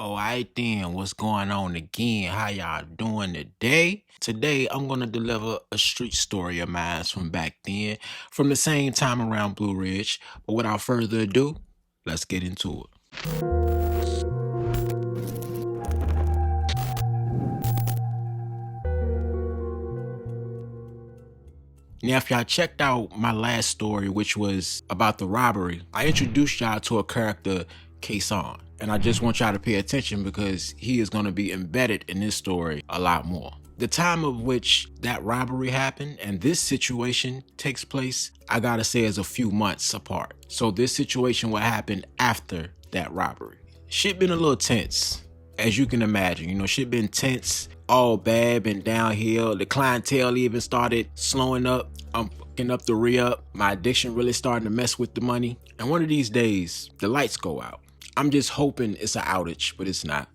Alright then, what's going on again? How y'all doing today? Today, I'm gonna deliver a street story of mine from back then, from the same time around Blue Ridge. But without further ado, let's get into it. Now, if y'all checked out my last story, which was about the robbery, I introduced y'all to a character, Kason. And I just want y'all to pay attention because he is going to be embedded in this story a lot more. The time of which that robbery happened and this situation takes place, I gotta say, is a few months apart. So this situation will happen after that robbery. Shit been a little tense, as you can imagine. You know, shit been tense, all bad, been downhill. The clientele even started slowing up. I'm fucking up the re-up. My addiction really starting to mess with the money. And one of these days, the lights go out. I'm just hoping it's an outage, but it's not.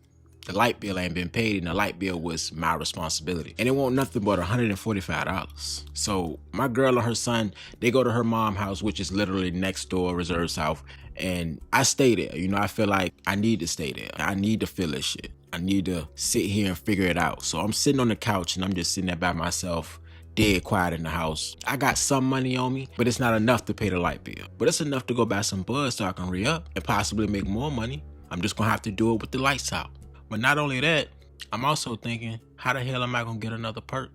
The light bill ain't been paid, and the light bill was my responsibility. And it won't nothing but $145. So my girl and her son, they go to her mom's house, which is literally next door, Reserve South. And I stay there. You know, I feel like I need to stay there. I need to feel this shit. I need to sit here and figure it out. So I'm sitting on the couch and I'm just sitting there by myself, dead quiet in the house. I got some money on me, but it's not enough to pay the light bill. But it's enough to go buy some bud so I can re-up and possibly make more money. I'm just gonna have to do it with the lights out. But not only that, I'm also thinking, how the hell am I gonna get another perk?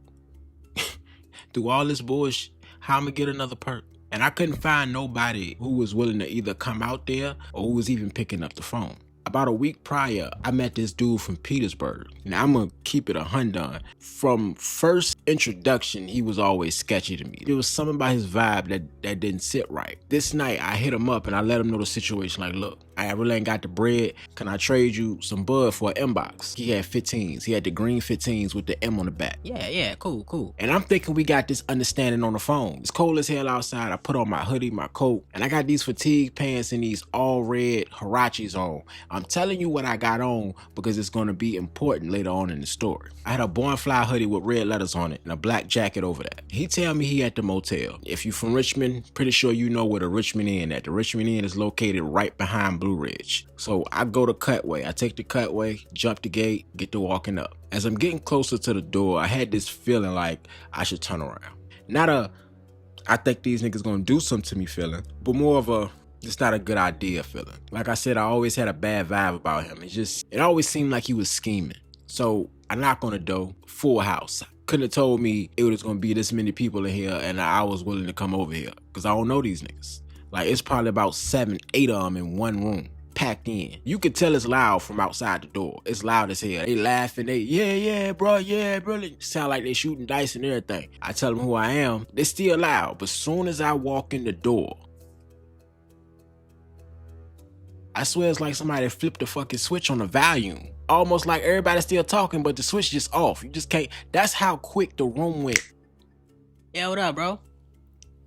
Through all this bullshit, how am I gonna get another perk? And I couldn't find nobody who was willing to either come out there or who was even picking up the phone. About a week prior, I met this dude from Petersburg. Now, I'm gonna keep it 100. From first introduction, he was always sketchy to me. There was something about his vibe that didn't sit right. This night, I hit him up and I let him know the situation. Like, look, I really ain't got the bread. Can I trade you some bud for an inbox? He had 15s. He had the green 15s with the M on the back. Yeah, cool. And I'm thinking we got this understanding on the phone. It's cold as hell outside. I put on my hoodie, my coat, and I got these fatigue pants and these all red Harachis on. I'm telling you what I got on because it's going to be important later on in the story. I had a Born Fly hoodie with red letters on it and a black jacket over that. He tell me he at the motel. If you from Richmond, pretty sure you know where the Richmond Inn at. The Richmond Inn is located right behind Blue Ridge. So I go to Cutway. I take the Cutway, jump the gate, get to walking up. As I'm getting closer to the door, I had this feeling like I should turn around. Not a, I think these niggas gonna do something to me feeling, but more of a, it's not a good idea feeling. Like I said, I always had a bad vibe about him. It always seemed like he was scheming. So I knock on the door, full house. Couldn't have told me it was gonna be this many people in here and I was willing to come over here because I don't know these niggas. Like, it's probably about 7, 8 of them in one room, packed in. You can tell it's loud from outside the door. It's loud as hell. They laughing, yeah, bro. Sound like they shooting dice and everything. I tell them who I am. They still loud, but soon as I walk in the door, I swear it's like somebody flipped the fucking switch on the volume. Almost like everybody's still talking, but the switch just off. You just can't. That's how quick the room went. Yeah, what up, bro?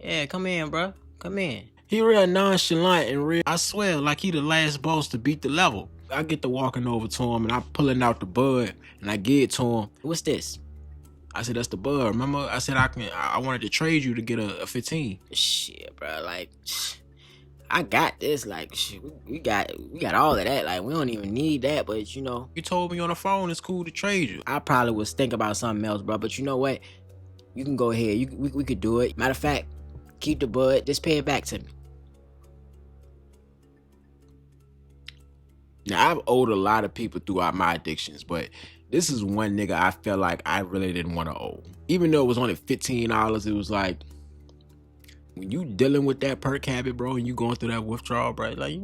Yeah, come in, bro. Come in. He real nonchalant and real, I swear, like he the last boss to beat the level. I get to walking over to him and I'm pulling out the bud and I give it to him. What's this? I said, that's the bud. Remember? I said, I wanted to trade you to get a 15. Shit, bro. Like, I got this. Like, shit, we got all of that. Like, we don't even need that. But you know, You told me on the phone it's cool to trade you. I probably was thinking about something else, bro. But you know what? You can go ahead. We could do it. Matter of fact, keep the bud. Just pay it back to me. Now, I've owed a lot of people throughout my addictions, but this is one nigga I felt like I really didn't want to owe. Even though it was only $15, it was like, when you dealing with that perk habit, bro, and you going through that withdrawal, bro, like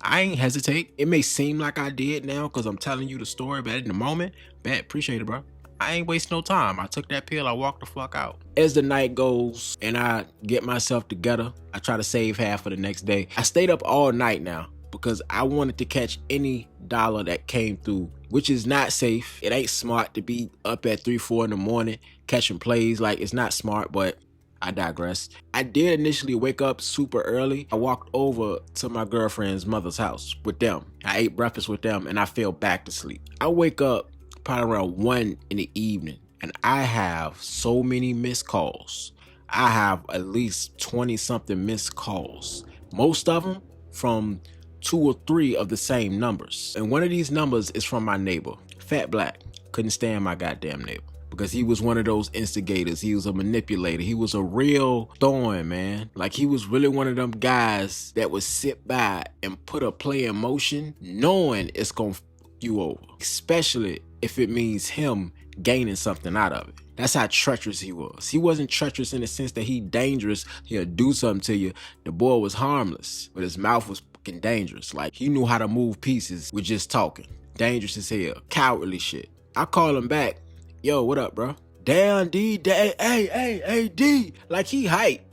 I ain't hesitate. It may seem like I did now because I'm telling you the story, but in the moment, appreciate it, bro. I ain't waste no time. I took that pill, I walked the fuck out. As the night goes and I get myself together, I try to save half for the next day. I stayed up all night now because I wanted to catch any dollar that came through, which is not safe. It ain't smart to be up at 3, 4 in the morning catching plays. Like, it's not smart, but I digress. I did initially wake up super early. I walked over to my girlfriend's mother's house with them. I ate breakfast with them and I fell back to sleep. I wake up probably around 1 in the evening and I have so many missed calls. I have at least 20 something missed calls. Most of them from 2 or 3 of the same numbers. And one of these numbers is from my neighbor, Fat Black. Couldn't stand my goddamn neighbor, because he was one of those instigators. He was a manipulator. He was a real thorn, man. Like, he was really one of them guys that would sit by and put a play in motion knowing it's gonna f you over, especially if it means him gaining something out of it. That's how treacherous he was. He wasn't treacherous in the sense that he dangerous, he'll do something to you. The boy was harmless, but his mouth was fucking dangerous. Like, he knew how to move pieces with just talking. Dangerous as hell. Cowardly shit. I call him back. Yo, what up, bro? Damn, D, hey, D. Like, he hype.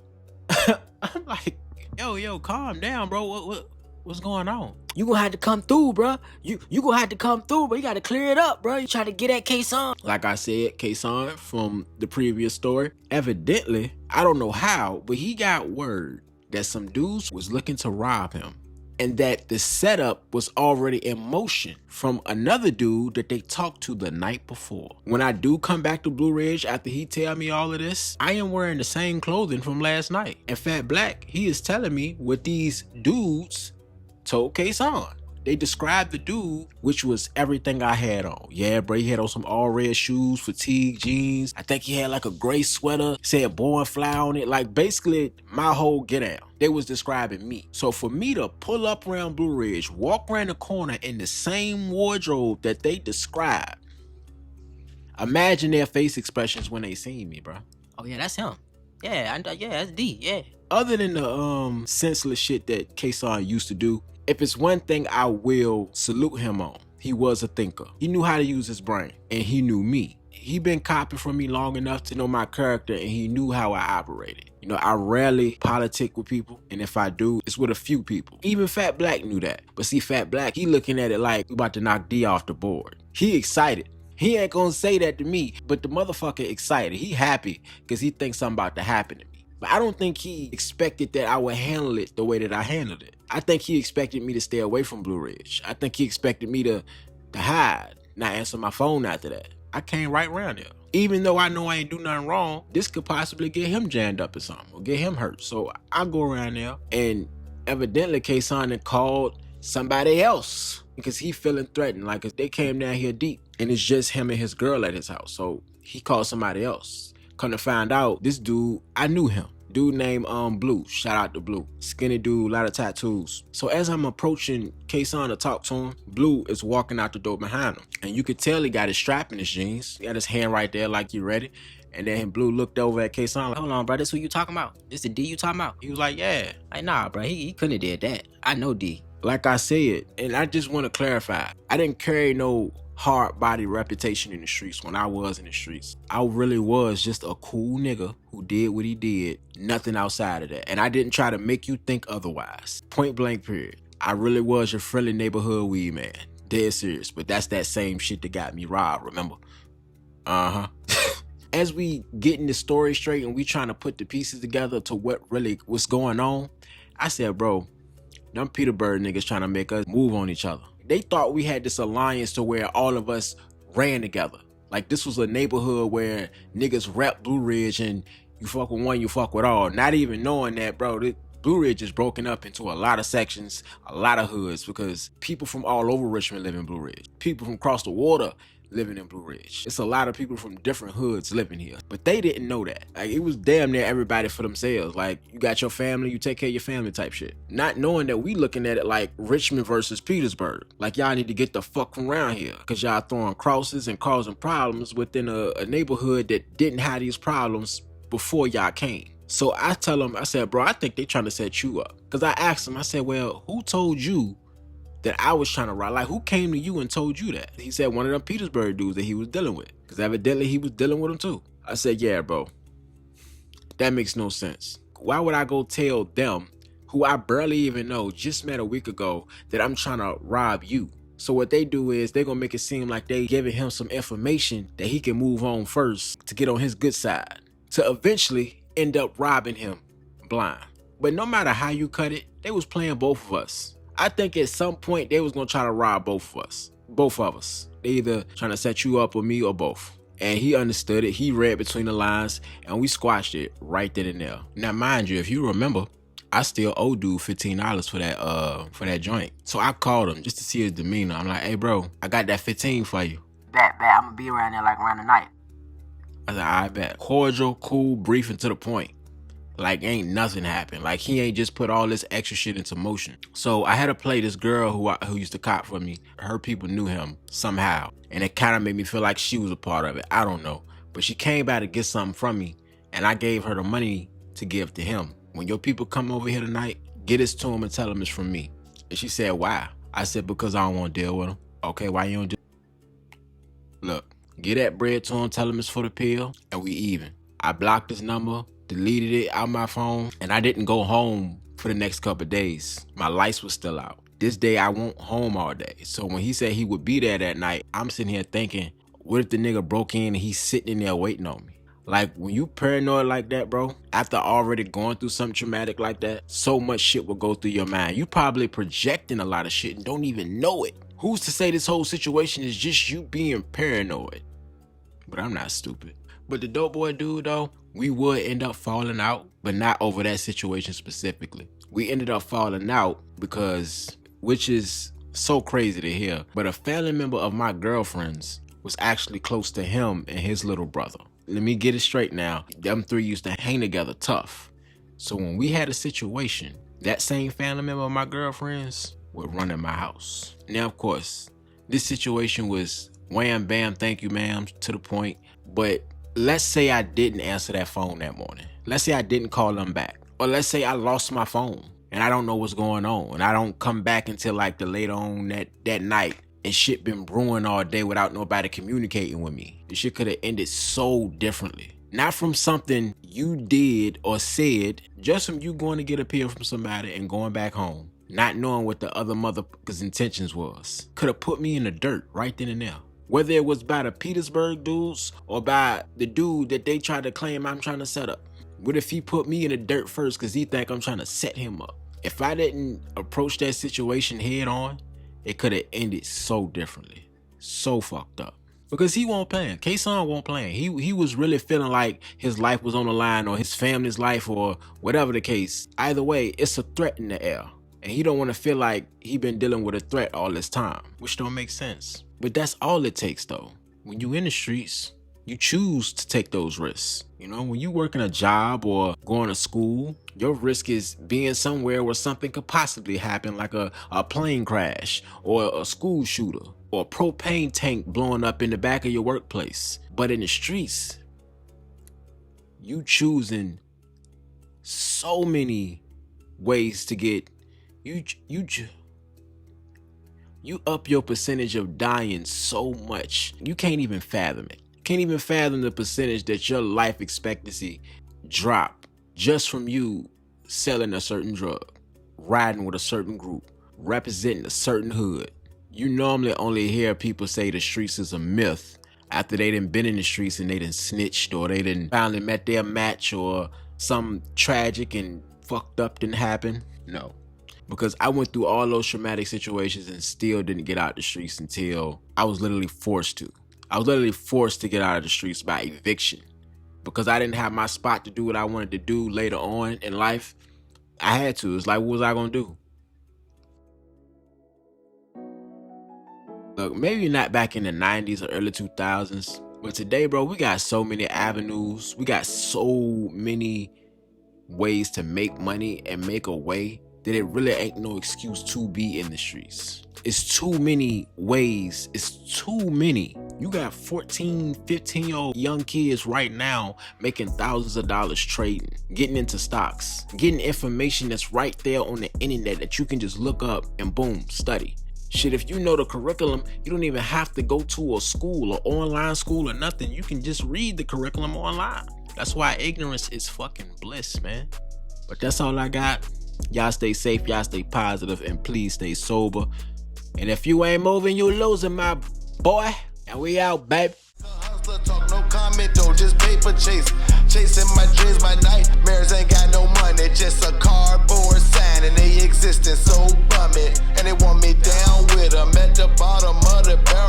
I'm like, yo, calm down, bro. What's going on? You gonna have to come through, bro. You gonna have to come through, bro. You gotta clear it up, bro. You try to get at K-Son. Like I said, K-Son from the previous story, evidently, I don't know how, but he got word that some dudes was looking to rob him, and that the setup was already in motion from another dude that they talked to the night before. When I do come back to Blue Ridge after he tell me all of this, I am wearing the same clothing from last night. And Fat Black, he is telling me what these dudes told K-Son. They described the dude, which was everything I had on. Yeah, bro, he had on some all red shoes, fatigue jeans. I think he had like a gray sweater, said born fly on it. Like, basically my whole get out. They was describing me. So for me to pull up around Blue Ridge, walk around the corner in the same wardrobe that they described, imagine their face expressions when they seen me, bro. Oh yeah, that's him. Yeah, that's D. Yeah. Other than the senseless shit that K-Son used to do, if it's one thing I will salute him on, he was a thinker. He knew how to use his brain, and he knew me. He been copying from me long enough to know my character, and he knew how I operated. You know, I rarely politic with people, and if I do, it's with a few people. Even Fat Black knew that. But see, Fat Black, he looking at it like we about to knock D off the board. He excited. He ain't gonna say that to me, but the motherfucker excited. He happy because he thinks something about to happen to me. But I don't think he expected that I would handle it the way that I handled it. I think he expected me to stay away from Blue Ridge. I think he expected me to hide, not answer my phone after that. I came right around there. Even though I know I ain't do nothing wrong, this could possibly get him jammed up or something, or get him hurt. So I go around there, and evidently K-Son had called somebody else because he feeling threatened. Like, they came down here deep, and it's just him and his girl at his house. So he called somebody else. Come to find out, this dude, I knew him. Dude named Blue. Shout out to Blue. Skinny dude, a lot of tattoos. So as I'm approaching K-Son to talk to him, Blue is walking out the door behind him. And you could tell he got his strap in his jeans. He got his hand right there like you ready. And then Blue looked over at K-Son like, hold on, bro. This who you talking about? This the D you talking about? He was like, yeah. Like, nah, bro. He couldn't have did that. I know D. Like I said, and I just want to clarify, I didn't carry no hard body reputation in the streets when I was in the streets. I really was just a cool nigga who did what he did, nothing outside of that. And I didn't try to make you think otherwise. Point blank period. I really was your friendly neighborhood weed man. Dead serious. But that's that same shit that got me robbed, remember? Uh-huh. As we getting the story straight and we trying to put the pieces together to what really was going on, I said, bro, them Peterborough niggas trying to make us move on each other. They thought we had this alliance to where all of us ran together. Like, this was a neighborhood where niggas rep Blue Ridge and you fuck with one, you fuck with all. Not even knowing that, bro, Blue Ridge is broken up into a lot of sections, a lot of hoods, because people from all over Richmond live in Blue Ridge. People from across the water living in Blue Ridge. It's a lot of people from different hoods living here. But they didn't know that. Like, it was damn near everybody for themselves. Like, you got your family, you take care of your family type shit. Not knowing that we looking at it like Richmond versus Petersburg. Like, y'all need to get the fuck from around here. Cause y'all throwing crosses and causing problems within a neighborhood that didn't have these problems before y'all came. So I tell them, I said, bro, I think they trying to set you up. Cause I asked him, I said, well, who told you that I was trying to rob? Like, who came to you and told you that? He said one of them Petersburg dudes that he was dealing with. Because evidently he was dealing with them too. I said, yeah, bro. That makes no sense. Why would I go tell them, who I barely even know, just met a week ago, that I'm trying to rob you? So what they do is they're going to make it seem like they giving him some information that he can move on first to get on his good side, to eventually end up robbing him blind. But no matter how you cut it, they was playing both of us. I think at some point they was gonna try to rob both of us. Both of us. They either trying to set you up or me or both. And he understood it. He read between the lines and we squashed it right then and there. Now, mind you, if you remember, I still owe dude $15 for that joint. So I called him just to see his demeanor. I'm like, hey bro, I got that 15 for you. Bet, I'm gonna be around there like around the night. I said, I bet. Cordial, cool, brief, and to the point. Like ain't nothing happened. Like he ain't just put all this extra shit into motion. So I had to play this girl who used to cop for me. Her people knew him somehow. And it kind of made me feel like she was a part of it. I don't know. But she came by to get something from me. And I gave her the money to give to him. When your people come over here tonight, get this to him and tell him it's from me. And she said, why? I said, because I don't want to deal with him. Okay, why you don't do? Look, get that bread to him, tell him it's for the pill, and we even. I blocked his number, deleted it out my phone, and I didn't go home for the next couple of days. My lights was still out. This day I won't home all day. So when he said he would be there that night, I'm sitting here thinking, what if the nigga broke in and he's sitting in there waiting on me? Like when you paranoid like that, bro, after already going through something traumatic like that, so much shit will go through your mind. You probably projecting a lot of shit and don't even know it. Who's to say this whole situation is just you being paranoid? But I'm not stupid. But the dope boy dude though, we would end up falling out, but not over that situation specifically. We ended up falling out because, which is so crazy to hear, but a family member of my girlfriend's was actually close to him and his little brother. Let me get it straight now. Them three used to hang together tough. So when we had a situation, that same family member of my girlfriend's would run in my house. Now, of course, this situation was wham, bam, thank you, ma'am, to the point. But let's say I didn't answer that phone that morning. Let's say I didn't call them back. Or let's say I lost my phone and I don't know what's going on. And I don't come back until like the later on that night. And shit been brewing all day without nobody communicating with me. This shit could have ended so differently. Not from something you did or said, just from you going to get a pill from somebody and going back home. Not knowing what the other motherfucker's intentions was. Could have put me in the dirt right then and there. Whether it was by the Petersburg dudes or by the dude that they tried to claim I'm trying to set up. What if he put me in the dirt first because he think I'm trying to set him up? If I didn't approach that situation head on, it could have ended so differently. So fucked up. Because he won't play. K-Son won't play. He was really feeling like his life was on the line or his family's life or whatever the case. Either way, it's a threat in the air. And he don't want to feel like he been dealing with a threat all this time. Which don't make sense. But that's all it takes though. When you in the streets, you choose to take those risks. You know, when you working a job or going to school, your risk is being somewhere where something could possibly happen, like a plane crash or a school shooter or a propane tank blowing up in the back of your workplace. But in the streets, you choosing so many ways to get, you up your percentage of dying so much, you can't even fathom it. Can't even fathom the percentage that your life expectancy drop just from you selling a certain drug, riding with a certain group, representing a certain hood. You normally only hear people say the streets is a myth after they done been in the streets and they done snitched or they done finally met their match or some tragic and fucked up didn't happen. No, because I went through all those traumatic situations and still didn't get out the streets until I was literally forced to. I was literally forced to get out of the streets by eviction because I didn't have my spot to do what I wanted to do later on in life. I had to. It's like, what was I going to do? Look, maybe not back in the 90s or early 2000s, but today, bro, we got so many avenues. We got so many ways to make money and make a way that it really ain't no excuse to be in the streets. It's too many ways. It's too many. You got 14, 15-year-old young kids right now making thousands of dollars trading, getting into stocks, getting information that's right there on the internet that you can just look up and boom, study. Shit, if you know the curriculum, you don't even have to go to a school or online school or nothing. You can just read the curriculum online. That's why ignorance is fucking bliss, man. But that's all I got. Y'all stay safe, y'all stay positive, and please stay sober. And if you ain't moving, you losing, my boy. And we out, baby. Hustler talk, no comment though, just paper chase. Chasing my dreams, my nightmares ain't got no money. Just a cardboard sign and they existing so bummy. And they want me down with them at the bottom of the barrel.